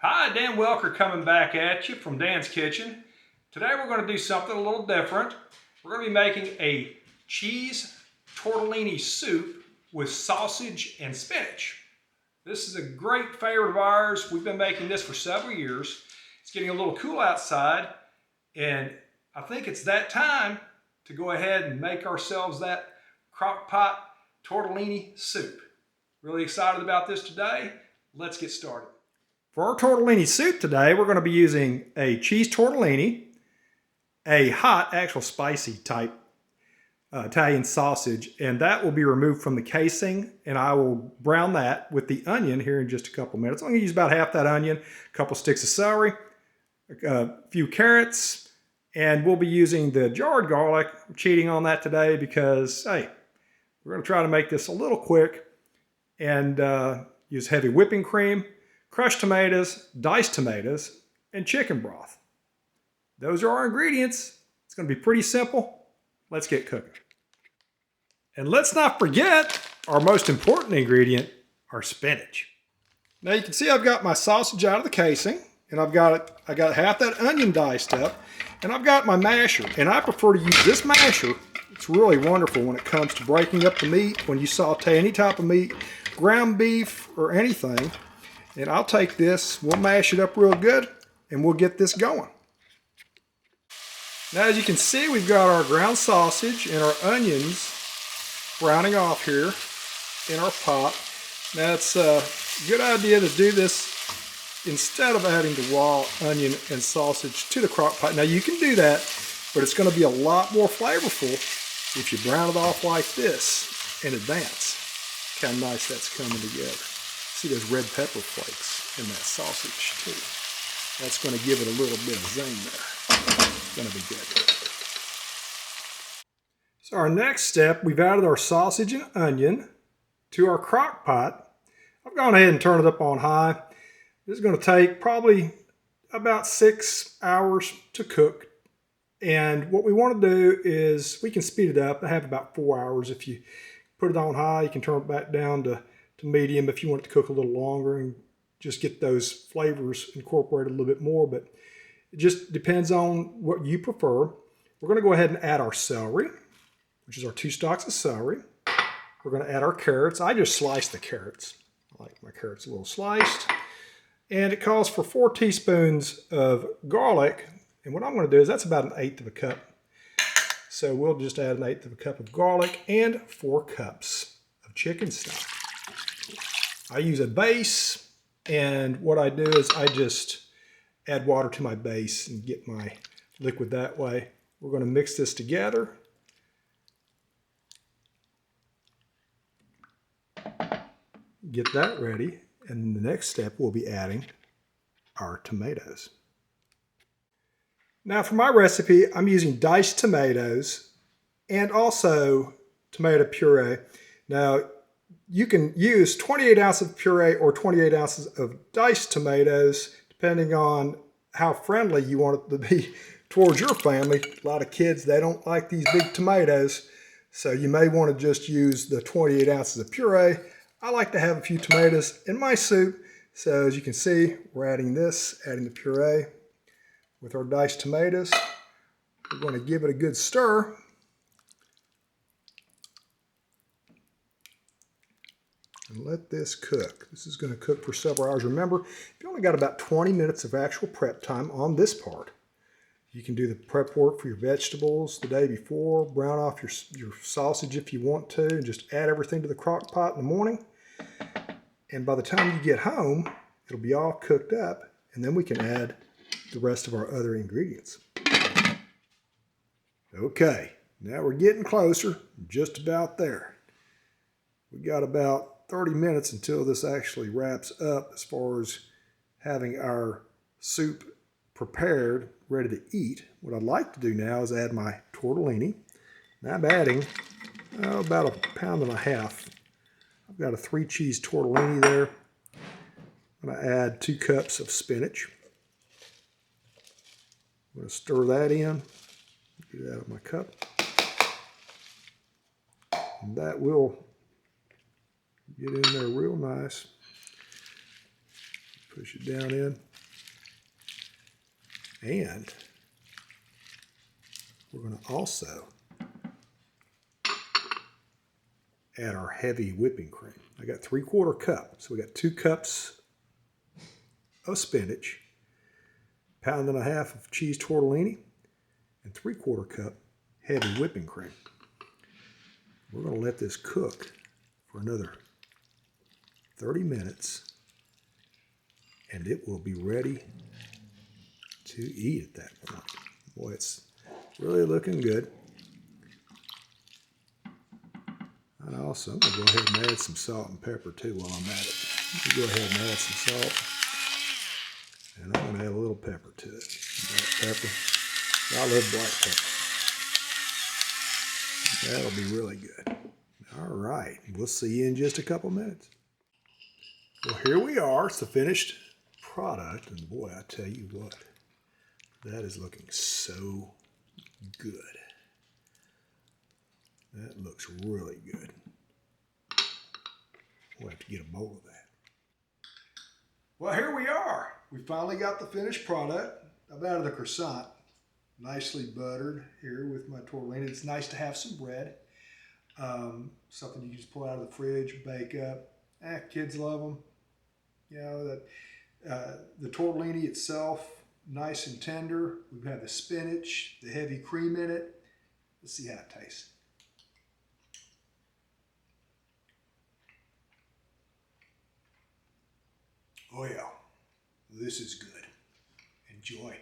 Hi, Dan Welker coming back at you from Dan's Kitchen. Today we're going to do something a little different. We're going to be making a cheese tortellini soup with sausage and spinach. This is a great favorite of ours. We've been making this for several years. It's getting a little cool outside, and I think it's that time to go ahead and make ourselves that Crockpot tortellini soup. Really excited about this today. Let's get started. For our tortellini soup today, we're going to be using a cheese tortellini, a hot, actual spicy type Italian sausage, and that will be removed from the casing, and I will brown that with the onion here in just a couple minutes. I'm going to use about half that onion, a couple sticks of celery, a few carrots, and we'll be using the jarred garlic. I'm cheating on that today because, hey, we're going to try to make this a little quick and use heavy whipping cream, crushed tomatoes, diced tomatoes, and chicken broth. Those are our ingredients. It's going to be pretty simple. Let's get cooking. And let's not forget our most important ingredient, our spinach. Now you can see I've got my sausage out of the casing, and I got half that onion diced up, and I've got my masher, and I prefer to use this masher. It's really wonderful when it comes to breaking up the meat, when you saute any type of meat, ground beef or anything. And I'll take this, we'll mash it up real good, and we'll get this going. Now as you can see, we've got our ground sausage and our onions browning off here in our pot. Now it's a good idea to do this instead of adding the raw onion and sausage to the crock pot. Now you can do that, but it's going to be a lot more flavorful if you brown it off like this in advance. Look how nice that's coming together. See those red pepper flakes in that sausage too. That's going to give it a little bit of zing there. It's going to be good. So our next step, we've added our sausage and onion to our crock pot. I've gone ahead and turned it up on high. This is going to take probably about 6 hours to cook. And what we want to do is we can speed it up. I have about 4 hours. If you put it on high, you can turn it back down to medium if you want it to cook a little longer and just get those flavors incorporated a little bit more, but it just depends on what you prefer. We're going to go ahead and add our celery, which is our 2 stalks of celery. We're going to add our carrots. I just sliced the carrots. I like my carrots a little sliced. And it calls for 4 teaspoons of garlic. And what I'm going to do is that's about 1/8 of a cup. So we'll just add 1/8 of a cup of garlic and 4 cups of chicken stock. I use a base, and what I do is I just add water to my base and get my liquid that way. We're going to mix this together. Get that ready, and the next step we'll be adding our tomatoes. Now for my recipe, I'm using diced tomatoes and also tomato puree. Now you can use 28 ounces of puree or 28 ounces of diced tomatoes, depending on how friendly you want it to be towards your family. A lot of kids, they don't like these big tomatoes, so you may want to just use the 28 ounces of puree. I like to have a few tomatoes in my soup, so as you can see, we're adding the puree with our diced tomatoes. We're going to give it a good stir. And let this cook. This is going to cook for several hours. Remember, you only got about 20 minutes of actual prep time on this part. You can do the prep work for your vegetables the day before, brown off your sausage if you want to, and just add everything to the crock pot in the morning. And by the time you get home, it'll be all cooked up, and then we can add the rest of our other ingredients. Okay, now we're getting closer, just about there. We got about 30 minutes until this actually wraps up as far as having our soup prepared, ready to eat. What I'd like to do now is add my tortellini. Now I'm adding about 1.5 pounds. I've got a 3 cheese tortellini there. I'm going to add 2 cups of spinach. I'm going to stir that in. Get it out of my cup. And that will get in there real nice. Push it down in. And we're going to also add our heavy whipping cream. I got 3/4 cup. So we got 2 cups of spinach, 1.5 pounds of cheese tortellini, and 3/4 cup heavy whipping cream. We're going to let this cook for another 30 minutes, and it will be ready to eat at that point. Boy, it's really looking good. And also, I'm going to go ahead and add some salt and pepper too while I'm at it. Go ahead and add some salt. And I'm going to add a little pepper to it. Black pepper. I love black pepper. That'll be really good. All right. We'll see you in just a couple minutes. Well, here we are. It's the finished product. And boy, I tell you what, that is looking so good. That looks really good. We'll have to get a bowl of that. Well, here we are. We finally got the finished product. I've added the croissant, nicely buttered here with my tortellini. It's nice to have some bread. Something you can just pull out of the fridge, bake up. Kids love them. You know, the tortellini itself, nice and tender. We've had the spinach, the heavy cream in it. Let's see how it tastes. Oh yeah, this is good. Enjoy.